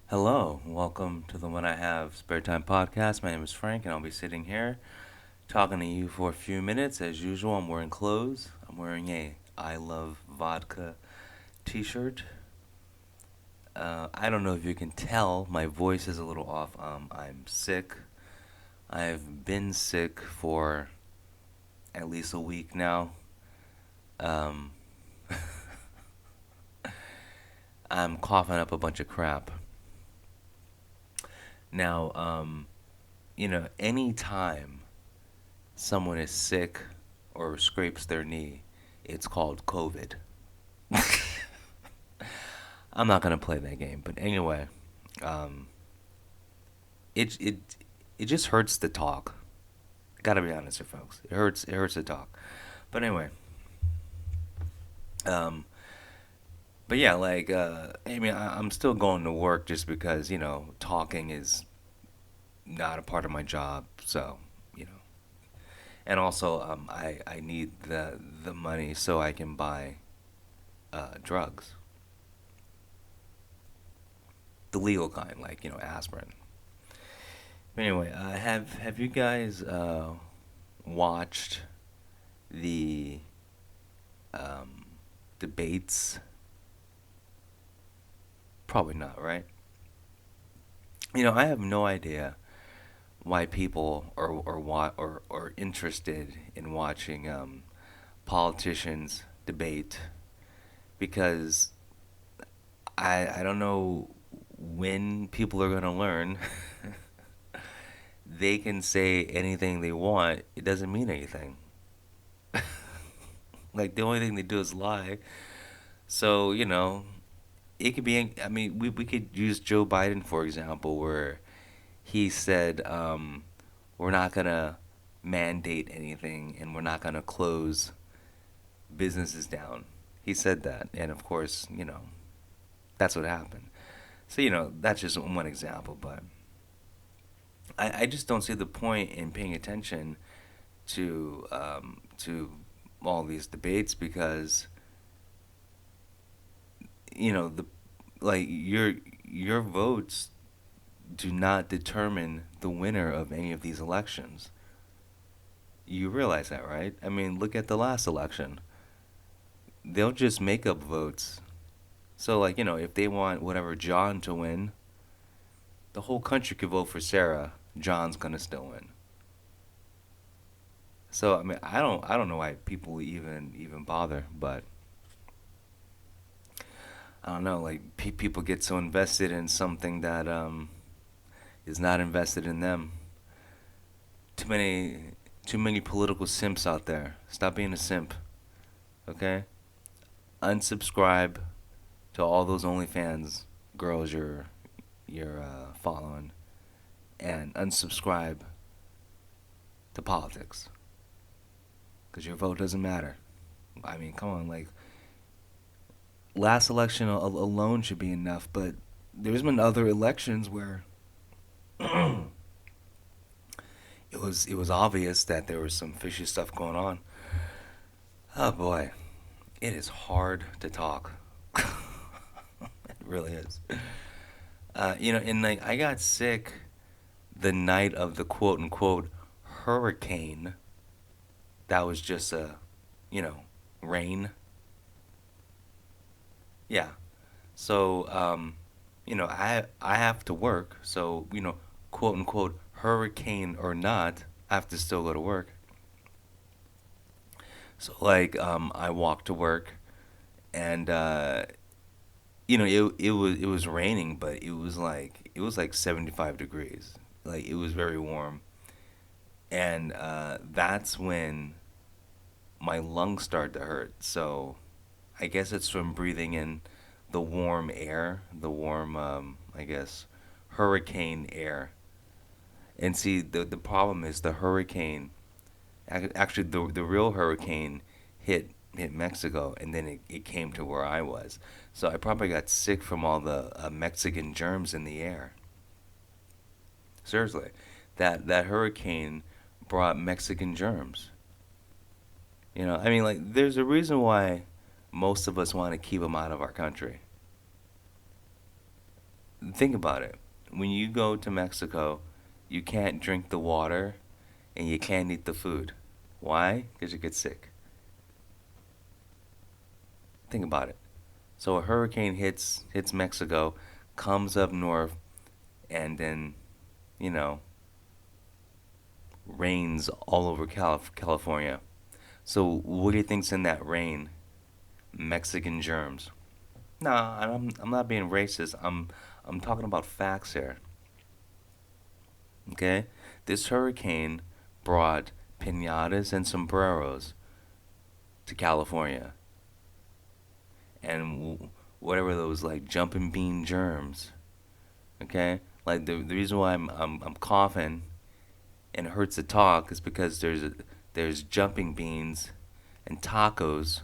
Hello, welcome to the When I Have Spare Time podcast. My name is Frank, and I'll be sitting here talking to you for a few minutes. As usual, I'm wearing clothes. I'm wearing a I Love Vodka t shirt. I don't know if you can tell, my voice is a little off. I'm sick. I've been sick for at least a week now. Um, I'm coughing up a bunch of crap. Now, anytime someone is sick or scrapes their knee, it's called COVID. I'm not gonna play that game, but anyway, um, it it it just hurts to talk. Gotta be honest here, folks. It hurts. It hurts to talk. But anyway, um, but yeah, I'm still going to work just because talking is not a part of my job. So you know, and also I need the money so I can buy drugs, the legal kind, like aspirin. But anyway, have you guys watched the um, debates? Probably not, right? I have no idea why people are interested in watching politicians debate because I don't know when people are gonna learn. They can say anything they want. It doesn't mean anything. Like the only thing they do is lie. So it could be. I mean, we could use Joe Biden for example, where he said, "We're not gonna mandate anything, and we're not gonna close businesses down." He said that, and of course, that's what happened. So that's just one example, but I just don't see the point in paying attention to all these debates because the like your votes do not determine the winner of any of these elections. You realize that, right? I mean, look at the last election. They'll just make up votes. So, like, if they want whatever John to win, the whole country could vote for Sarah. John's gonna still win. So, I mean, I don't know why people even bother, but I don't know. Like, people get so invested in something that is not invested in them. Too many, too many political simps out there. Stop being a simp, okay? Unsubscribe to all those OnlyFans girls you're following, and unsubscribe to politics because your vote doesn't matter. I mean, come on, like last election alone should be enough, but there's been other elections where it was obvious that there was some fishy stuff going on. Oh boy, it is hard to talk. It really is. And like I got sick the night of the quote unquote hurricane. That was just you know, rain. Yeah. So, I have to work. So, quote unquote hurricane or not, I have to still go to work. So, like, I walked to work, and it was raining, but it was like 75 degrees. Like it was very warm, and that's when my lungs start to hurt. So I guess it's from breathing in the warm air, the warm, I guess, hurricane air. And see, the problem is the hurricane. Actually, the real hurricane hit Mexico, and then it came to where I was. So I probably got sick from all the Mexican germs in the air. Seriously, that hurricane brought Mexican germs. I mean, like, there's a reason why most of us want to keep them out of our country. Think about it. When you go to Mexico, you can't drink the water and you can't eat the food. Why? Because you get sick. Think about it. So a hurricane hits Mexico, comes up north, and then, you know, rains all over California. So what do you think's in that rain? Mexican germs. Nah, I'm not being racist. I'm talking about facts here. Okay? This hurricane brought pinatas and sombreros to California. And whatever those like jumping bean germs. Okay? Like the reason why I'm coughing and it hurts to talk is because there's jumping beans and tacos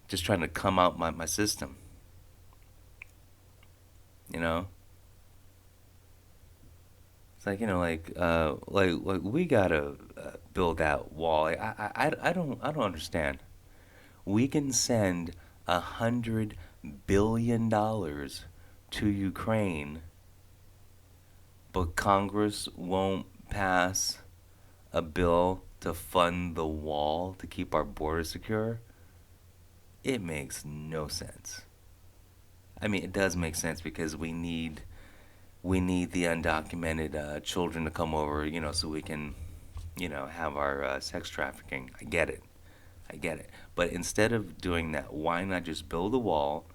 just trying to come out my system. You know? It's like like we gotta build that wall. I don't understand. We can send $100 billion to Ukraine, but Congress won't pass a bill to fund the wall to keep our border secure. It makes no sense. I mean, it does make sense because we need the undocumented children to come over, so we can, have our sex trafficking. I get it. I get it. But instead of doing that, why not just build a wall,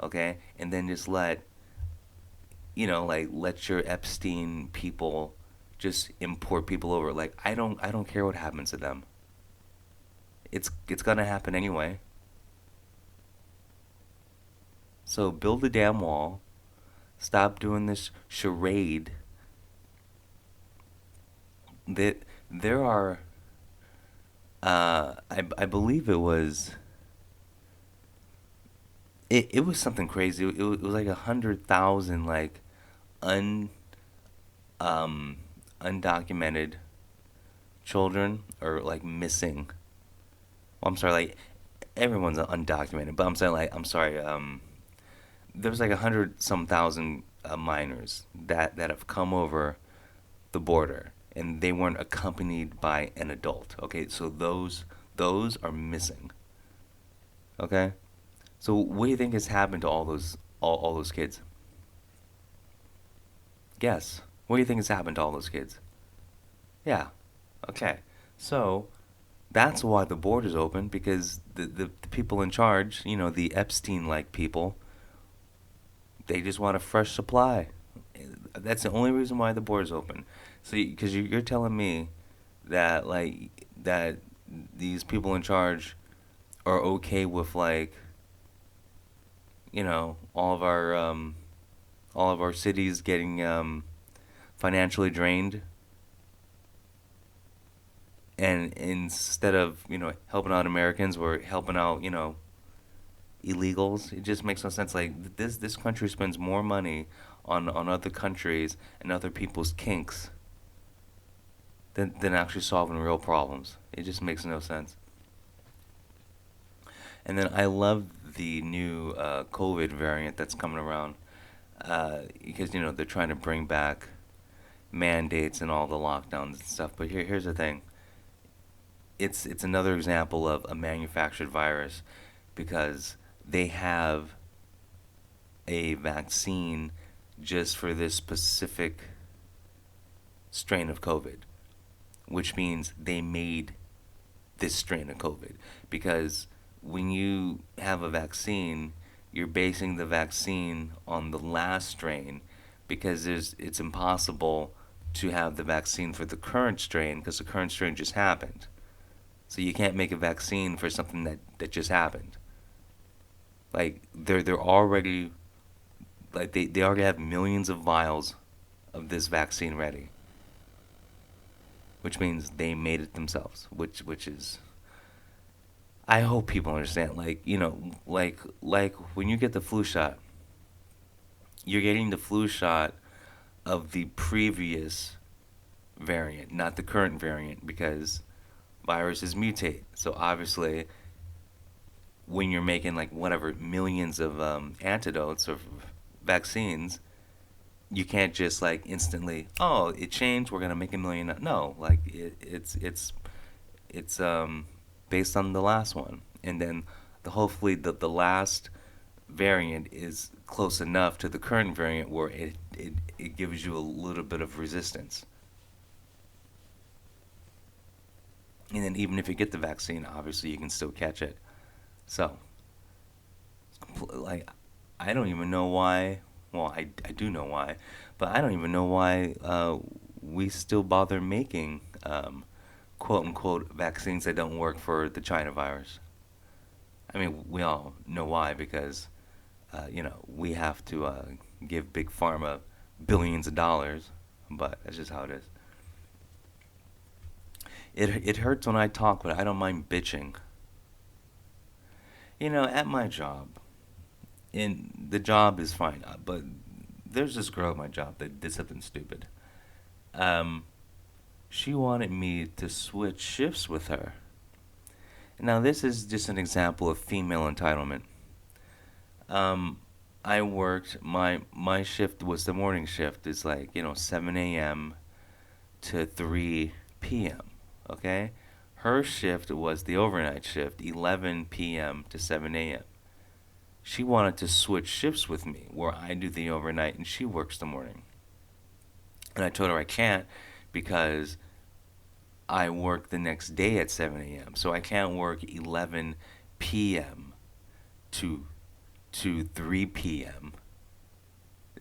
okay, and then just let your Epstein people just import people over. Like I don't care what happens to them. It's gonna happen anyway. So build a damn wall. Stop doing this charade. That there are, I believe it was something crazy. It was like 100,000 like un um undocumented children or like missing. Well, I'm sorry, like everyone's undocumented, but I'm saying like I'm sorry. There was like 100 some thousand minors that have come over the border and they weren't accompanied by an adult. Okay, so those are missing. Okay, so what do you think has happened to all those kids? Guess. What do you think has happened to all those kids? Yeah. Okay. So that's why the border's open because the people in charge, the Epstein like people, they just want a fresh supply. That's the only reason why the border's open. So because you're telling me that that these people in charge are okay with all of our cities getting financially drained, and instead of helping out Americans, we're helping out illegals. It just makes no sense. Like this country spends more money on other countries and other people's kinks than actually solving real problems. It just makes no sense. And then I love the new COVID variant that's coming around because they're trying to bring back mandates and all the lockdowns and stuff. But here's the thing. It's another example of a manufactured virus because they have a vaccine just for this specific strain of COVID, which means they made this strain of COVID. Because when you have a vaccine, you're basing the vaccine on the last strain because it's impossible to have the vaccine for the current strain because the current strain just happened. So you can't make a vaccine for something that just happened. Like they're already they already have millions of vials of this vaccine ready, which means they made it themselves, which is I hope people understand. Like when you get the flu shot, you're getting the flu shot of the previous variant, not the current variant, because viruses mutate. So obviously, when you're making like whatever millions of antidotes or vaccines, you can't just like instantly, oh, it changed, we're gonna make a million. No, like it's based on the last one, and then hopefully the last variant is close enough to the current variant where it gives you a little bit of resistance. And then even if you get the vaccine, obviously you can still catch it. So, like, I don't even know why. Well, I do know why, but I don't even know why we still bother making quote unquote vaccines that don't work for the China virus. I mean, we all know why because we have to give big pharma billions of dollars, but that's just how it is. It hurts when I talk, but I don't mind bitching. At my job, and the job is fine, but there's this girl at my job that did something stupid. Um, she wanted me to switch shifts with her. Now, this is just an example of female entitlement. Um, I worked my shift was the morning shift. It's like 7 a.m. to 3 p.m. Okay, her shift was the overnight shift, 11 p.m. to 7 a.m. She wanted to switch shifts with me, where I do the overnight and she works the morning. And I told her I can't because I work the next day at 7 a.m. So I can't work 11 p.m. to 3 p.m.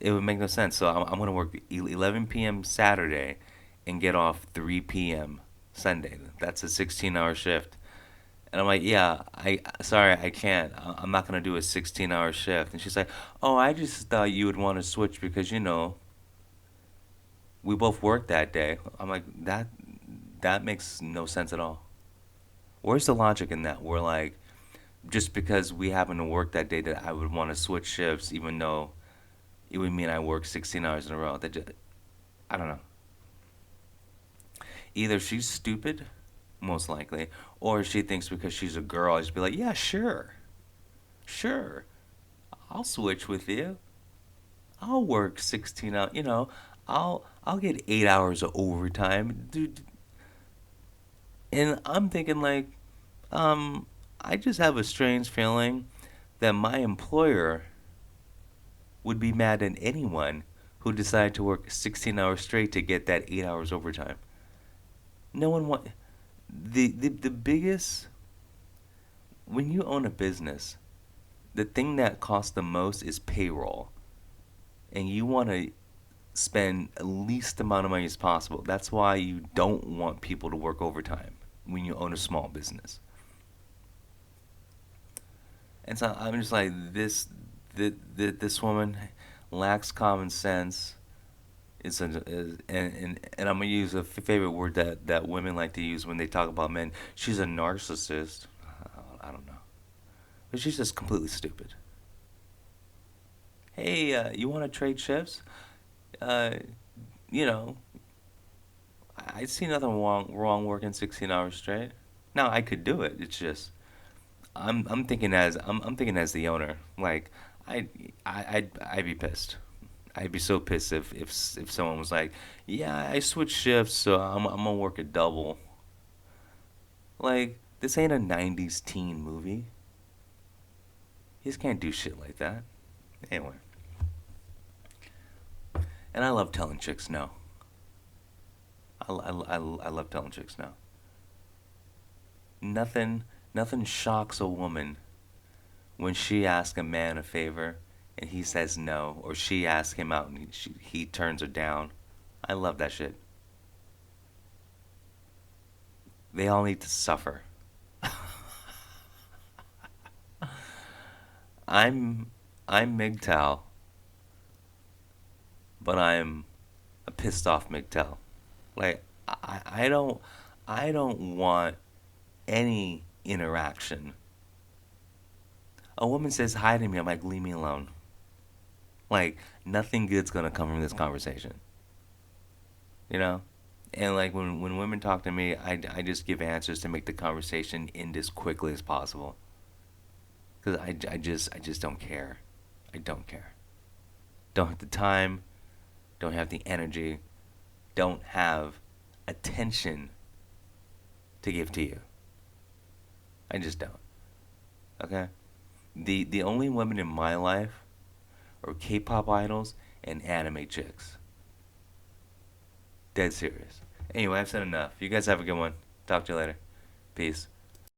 It would make no sense. So I'm going to work 11 p.m. Saturday and get off 3 p.m. Sunday. That's a 16-hour shift. And I'm like, yeah, sorry, I can't. I'm not going to do a 16-hour shift. And she's like, oh, I just thought you would want to switch because, we both worked that day. I'm like, that makes no sense at all. Where's the logic in that? We're like, just because we happen to work that day that I would want to switch shifts even though it would mean I work 16 hours in a row. I don't know. Either she's stupid, most likely, or she thinks because she's a girl, I just be like, yeah, sure, sure, I'll switch with you. I'll work 16 hours. I'll get 8 hours of overtime, dude. And I'm thinking like, um, I just have a strange feeling that my employer would be mad at anyone who decided to work 16 hours straight to get that 8 hours overtime. No one want the biggest when you own a business, the thing that costs the most is payroll, and you want to spend the least amount of money as possible. That's why you don't want people to work overtime when you own a small business. And so I'm just like this woman lacks common sense. And I'm gonna use a favorite word that women like to use when they talk about men. She's a narcissist. I don't know, but she's just completely stupid. Hey, you want to trade shifts? Uh, you know, I see nothing wrong working 16 hours straight. Now I could do it. It's just I'm thinking as the owner. Like I I'd be pissed. I'd be so pissed if someone was like, "Yeah, I switched shifts, so I'm gonna work a double." Like this ain't a '90s teen movie. You just can't do shit like that. Anyway, and I love telling chicks no. I love telling chicks no. Nothing nothing shocks a woman when she asks a man a favor and he says no, or she asks him out and he turns her down. I love that shit. They all need to suffer. I'm I'm MGTOW, but I'm a pissed off MGTOW. Like I don't want any interaction. A woman says hi to me, I'm like, leave me alone. Like nothing good's gonna come from this conversation. You know? And like when women talk to me, I just give answers to make the conversation end as quickly as possible. Because I just don't care. I don't care. Don't have the time, don't have the energy, don't have attention to give to you. I just don't. Okay? The only women in my life are K-pop idols and anime chicks. Dead serious. Anyway, I've said enough. You guys have a good one. Talk to you later. Peace.